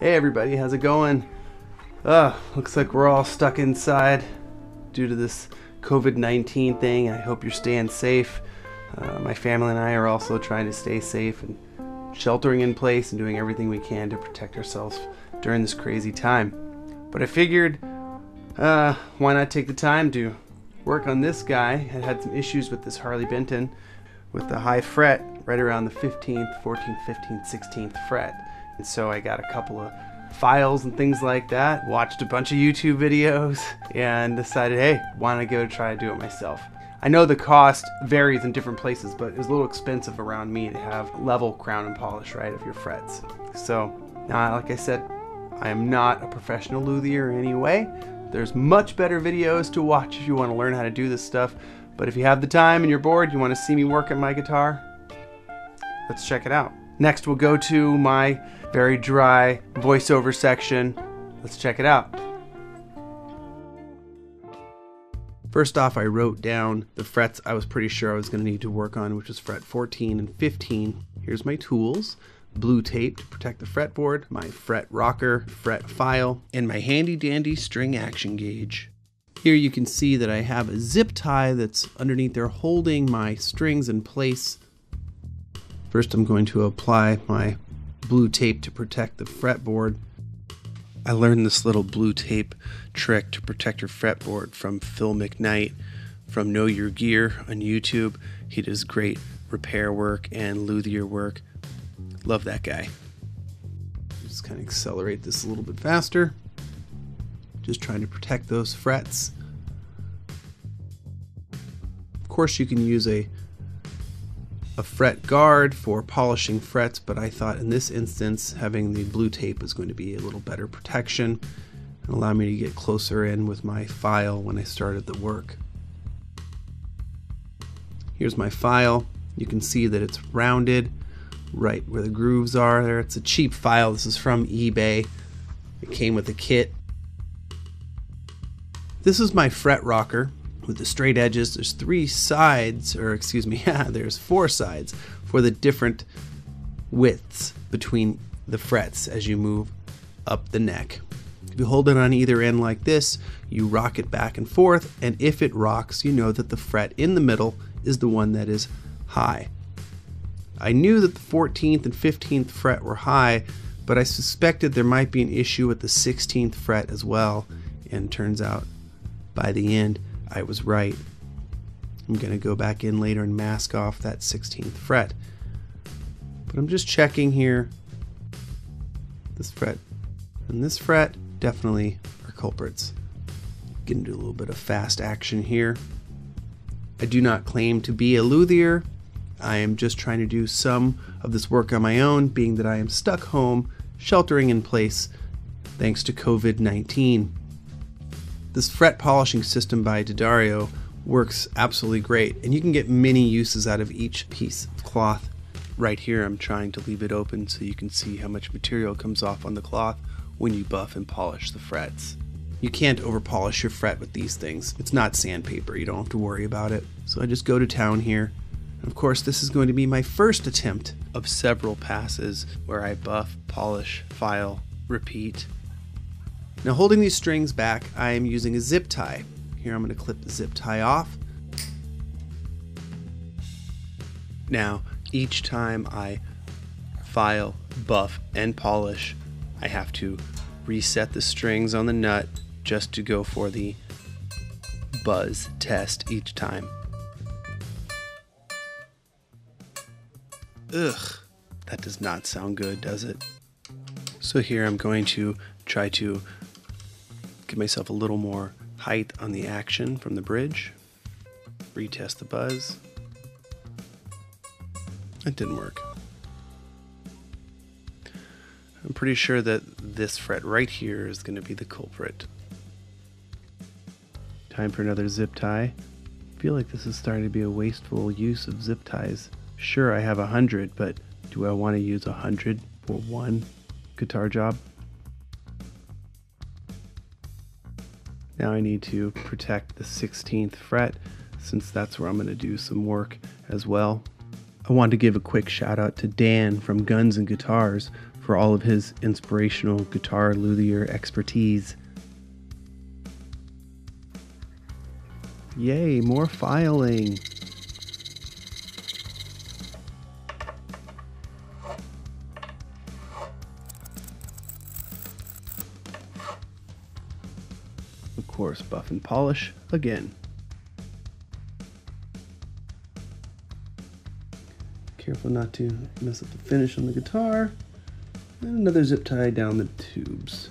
Hey everybody, how's it going? Looks like we're all stuck inside due to this COVID-19 thing. I hope you're staying safe. My family and I are also trying to stay safe and sheltering in place and doing everything we can to protect ourselves during this crazy time. But I figured, why not take the time to work on this guy? I had some issues with this Harley Benton with the high fret right around the 15th, 14th, 15th, 16th fret. And so I got a couple of files and things like that, watched a bunch of YouTube videos, and decided, hey, why not go try to do it myself? I know the cost varies in different places, but it was a little expensive around me to have level crown and polish, right, of your frets. So, now, like I said, I am not a professional luthier in any way. There's much better videos to watch if you want to learn how to do this stuff. But if you have the time and you're bored, you want to see me work at my guitar, let's check it out. Next, we'll go to my very dry voiceover section. Let's check it out. First off, I wrote down the frets I was pretty sure I was going to need to work on, which was fret 14 and 15. Here's my tools. Blue tape to protect the fretboard, my fret rocker, fret file, and my handy dandy string action gauge. Here you can see that I have a zip tie that's underneath there holding my strings in place. First, I'm going to apply my blue tape to protect the fretboard. I learned this little blue tape trick to protect your fretboard from Phil McKnight from Know Your Gear on YouTube. He does great repair work and luthier work. Love that guy. Just kind of accelerate this a little bit faster. Just trying to protect those frets. Of course, you can use a fret guard for polishing frets, but I thought in this instance having the blue tape was going to be a little better protection and allow me to get closer in with my file when I started the work. Here's my file. You can see that it's rounded right where the grooves are there. It's a cheap file. This is from eBay. It came with a kit. This is my fret rocker with the straight edges. There's there's 4 sides for the different widths between the frets as you move up the neck. If you hold it on either end like this, you rock it back and forth, and if it rocks, you know that the fret in the middle is the one that is high. I knew that the 14th and 15th fret were high, but I suspected there might be an issue with the 16th fret as well, and turns out by the end I was right. I'm going to go back in later and mask off that 16th fret. But I'm just checking here. This fret and this fret definitely are culprits. Going to do a little bit of fast action here. I do not claim to be a luthier. I am just trying to do some of this work on my own, being that I am stuck home, sheltering in place, thanks to COVID-19. This fret polishing system by D'Addario works absolutely great, and you can get many uses out of each piece of cloth. Right here I'm trying to leave it open so you can see how much material comes off on the cloth when you buff and polish the frets. You can't over polish your fret with these things. It's not sandpaper, you don't have to worry about it. So I just go to town here. Of course, this is going to be my first attempt of several passes where I buff, polish, file, repeat. Now, holding these strings back, I am using a zip tie. Here I'm going to clip the zip tie off. Now, each time I file, buff, and polish, I have to reset the strings on the nut just to go for the buzz test each time. Ugh, that does not sound good, does it? So here I'm going to try to give myself a little more height on the action from the bridge. Retest the buzz. It didn't work. I'm pretty sure that this fret right here is going to be the culprit. Time for another zip tie. I feel like this is starting to be a wasteful use of zip ties. Sure, I have 100, but do I want to use 100 for one guitar job? Now I need to protect the 16th fret, since that's where I'm going to do some work as well. I want to give a quick shout out to Dan from Guns and Guitars for all of his inspirational guitar luthier expertise. Yay, more filing. Of course, buff and polish again. Careful not to mess up the finish on the guitar. And another zip tie down the tubes.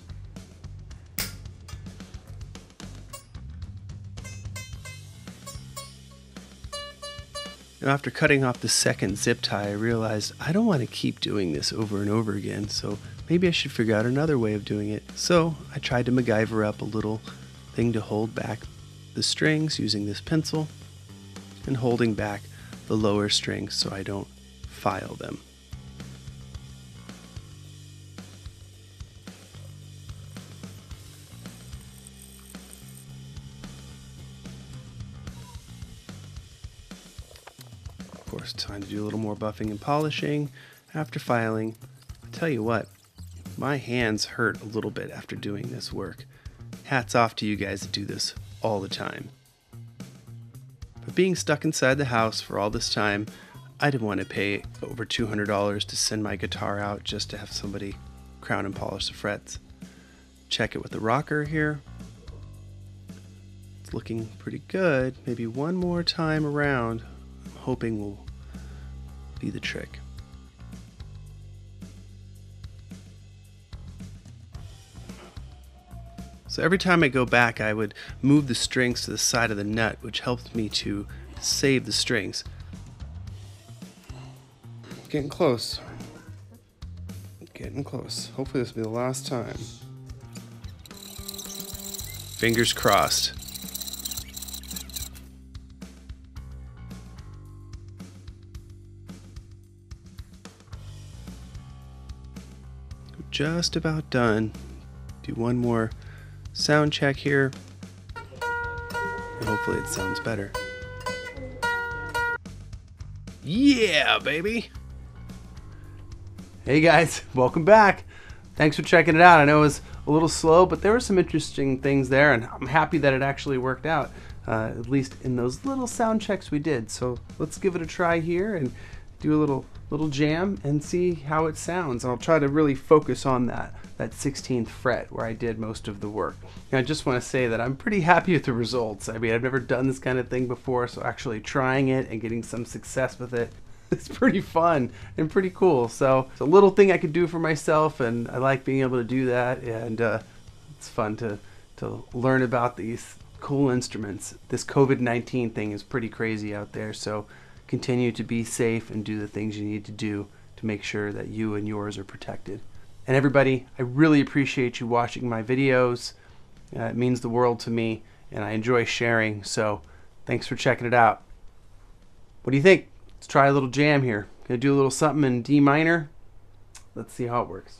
Now, after cutting off the second zip tie, I realized I don't want to keep doing this over and over again, so maybe I should figure out another way of doing it. So I tried to MacGyver up a little thing to hold back the strings using this pencil and holding back the lower strings so I don't file them. Of course, time to do a little more buffing and polishing after filing. I tell you what, my hands hurt a little bit after doing this work. Hats off to you guys that do this all the time. But being stuck inside the house for all this time, I didn't want to pay over $200 to send my guitar out just to have somebody crown and polish the frets. Check it with the rocker here. It's looking pretty good. Maybe one more time around, I'm hoping will be the trick. So every time I go back, I would move the strings to the side of the nut, which helped me to save the strings. Getting close. Getting close. Hopefully this will be the last time. Fingers crossed. Just about done. Do one more sound check here. And hopefully it sounds better. Yeah, baby! Hey guys, welcome back. Thanks for checking it out. I know it was a little slow, but there were some interesting things there, and I'm happy that it actually worked out, at least in those little sound checks we did. So let's give it a try here and do a little jam and see how it sounds. I'll try to really focus on that 16th fret where I did most of the work. And I just want to say that I'm pretty happy with the results. I mean, I've never done this kind of thing before, so actually trying it and getting some success with it, it's pretty fun and pretty cool. So it's a little thing I could do for myself, and I like being able to do that, and it's fun to learn about these cool instruments. This COVID-19 thing is pretty crazy out there, so continue to be safe and do the things you need to do to make sure that you and yours are protected. And everybody, I really appreciate you watching my videos. It means the world to me, and I enjoy sharing, so thanks for checking it out. What do you think? Let's try a little jam here. Gonna do a little something in D minor. Let's see how it works.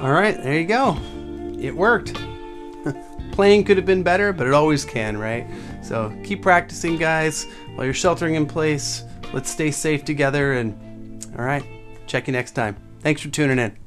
All right, there you go. It worked. Playing could have been better, but it always can, right? So keep practicing, guys, while you're sheltering in place. Let's stay safe together, and all right, check you next time. Thanks for tuning in.